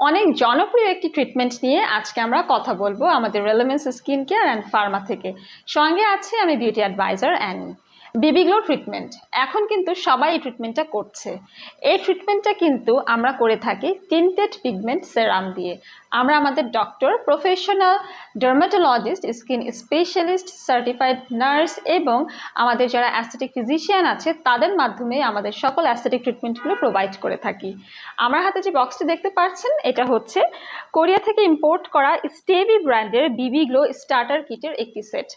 অনেক জনপ্রিয় একটি ট্রিটমেন্ট নিয়ে আজকে আমরা কথা বলবো আমাদের relevance skin care and pharma থেকে। সঙ্গে আছে আমি beauty adviser Annie. Baby glow treatment এখন কিন্তু সবাই এই ট্রিটমেন্টটা করছে। এই ট্রিটমেন্টটা কিন্তু আমরা করে থাকি টিন্টেড পিগমেন্ট সেরাম দিয়ে। আমরা আমাদের doctor, professional dermatologist, skin specialist, certified nurse এবং আমাদের যারা অ্যাস্থেটিক ফিজিশিয়ান আছে তাদের মাধ্যমে আমাদের সকল অ্যাস্থেটিক ট্রিটমেন্টগুলো প্রোভাইড করে থাকি। আমার হাতে যে বক্সটি দেখতে পাচ্ছেন এটা হচ্ছে কোরিয়া থেকে ইম্পোর্ট করা স্টেভি ব্র্যান্ডের বিবি গ্লো স্টার্টার কিটের একটি সেট।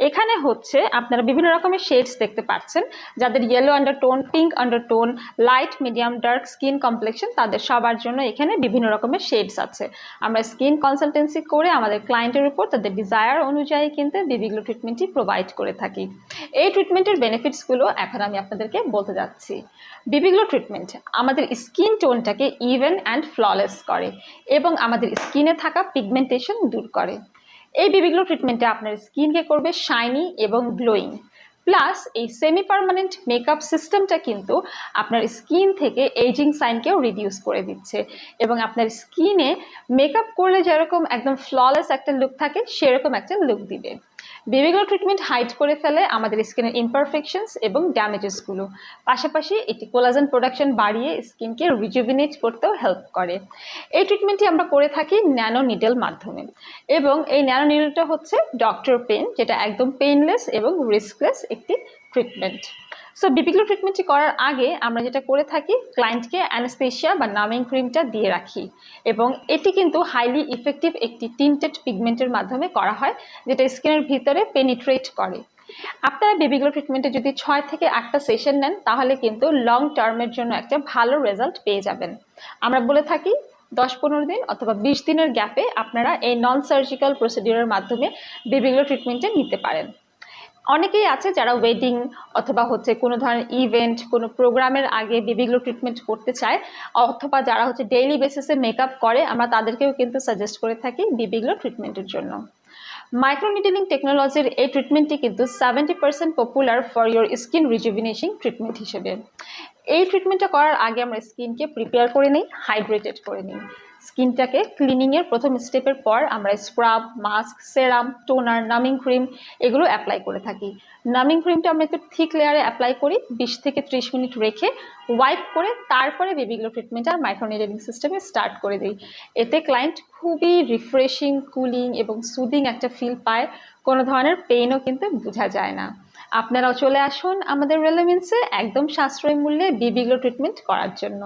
এখানে হচ্ছে আপনারা বিভিন্ন রকমের শেডস দেখতে পাচ্ছেন, যাদের yellow undertone, pink undertone, light, medium, dark skin complexion, তাদের সবার জন্য এখানে বিভিন্ন রকমের শেডস আছে। আমরা স্কিন কনসালটেন্সি করে আমাদের ক্লায়েন্টের উপর তাদের ডিজায়ার অনুযায়ী কিন্তু বিবি গ্লো ট্রিটমেন্টটি প্রোভাইড করে থাকি। এই ট্রিটমেন্টের বেনিফিটসগুলো এখন আমি আপনাদেরকে বলতে যাচ্ছি। বিবি গ্লো ট্রিটমেন্ট আমাদের স্কিন টোনটাকে ইভেন অ্যান্ড ফ্ললেস করে এবং আমাদের স্কিনে থাকা পিগমেন্টেশন দূর করে। এই বিবি গ্লো ট্রিটমেন্টে আপনার স্কিনকে করবে শাইনি এবং গ্লোয়িং। প্লাস এই সেমি পার্মানেন্ট মেকআপ সিস্টেমটা কিন্তু আপনার স্কিন থেকে এজিং সাইনকেও রিডিউস করে দিচ্ছে এবং আপনার স্কিনে মেকআপ করলে যেরকম একদম ফ্ললেস একটা লুক থাকে সেরকম একটা লুক দিবে। বেবি গ্লো ট্রিটমেন্ট হাইড করে ফেলে আমাদের স্কিনের ইমপারফেকশনস এবং ড্যামেজেসগুলো। পাশাপাশি এটি কোলাজেন প্রোডাকশন বাড়িয়ে স্কিনকে রিজুভিনেট করতেও হেল্প করে। এই ট্রিটমেন্টটি আমরা করে থাকি ন্যানো নিডেল মাধ্যমে এবং এই ন্যানো নিডেলটা হচ্ছে ডক্টর পেন, যেটা একদম পেইনলেস এবং রিস্কলেস একটি ট্রিটমেন্ট। সো বিবি গ্লো ট্রিটমেন্টটি করার আগে আমরা যেটা করে থাকি, ক্লায়েন্টকে অ্যানেস্থেশিয়া বা নামিং ক্রিমটা দিয়ে রাখি এবং এটি কিন্তু হাইলি ইফেক্টিভ একটি টিন্টেড পিগমেন্টের মাধ্যমে করা হয়, যেটা স্কিনের ভিতরে পেনিট্রেট করে। আপনারা বেবি গ্লো ট্রিটমেন্টে যদি 6 থেকে 8টা সেশন নেন তাহলে কিন্তু লং টার্মের জন্য একটা ভালো রেজাল্ট পেয়ে যাবেন। আমরা বলে থাকি 10-15 দিন অথবা 20 দিনের গ্যাপে আপনারা এই নন সার্জিক্যাল প্রসিডিউরের মাধ্যমে বেবি গ্লো ট্রিটমেন্টে নিতে পারেন। অনেকেই আছে যারা ওয়েডিং অথবা হচ্ছে কোনো ধরনের ইভেন্ট, কোনো প্রোগ্রামের আগে বেবি গ্লো ট্রিটমেন্ট করতে চায়, অথবা যারা হচ্ছে ডেইলি বেসিসে মেকআপ করে, আমরা তাদেরকেও কিন্তু সাজেস্ট করে থাকি বেবি গ্লো ট্রিটমেন্টের জন্য। মাইক্রোনিডলিং টেকনোলজির এই ট্রিটমেন্টটি কিন্তু 70% popular for your skin rejuvenation treatment হিসেবে। এই ট্রিটমেন্টটা করার আগে আমরা স্কিনকে প্রিপেয়ার করে নিই, হাইড্রেটেড করে নিই। স্কিনটাকে ক্লিনিংয়ের প্রথম স্টেপের পর আমরা স্ক্রাব, মাস্ক, সেরাম, টোনার, নামিং ক্রিম এগুলো অ্যাপ্লাই করে থাকি। নামিং ক্রিমটা আমরা একটু থিক লেয়ারে অ্যাপ্লাই করি, 20 থেকে 30 মিনিট রেখে ওয়াইপ করে তারপরে বেবি গ্লো ট্রিটমেন্ট আর মাইক্রোনিডলিং সিস্টেমে স্টার্ট করে দিই। এতে ক্লায়েন্ট খুবই রিফ্রেশিং, কুলিং এবং সুদিং একটা ফিল পায়। কোনো ধরনের পেইনও কিন্তু বোঝা যায় না। আপনারাও চলে আসুন আমাদের রেলেভেন্সে একদম সাশ্রয়ী মূল্যে বেবি গ্লো ট্রিটমেন্ট করার জন্য।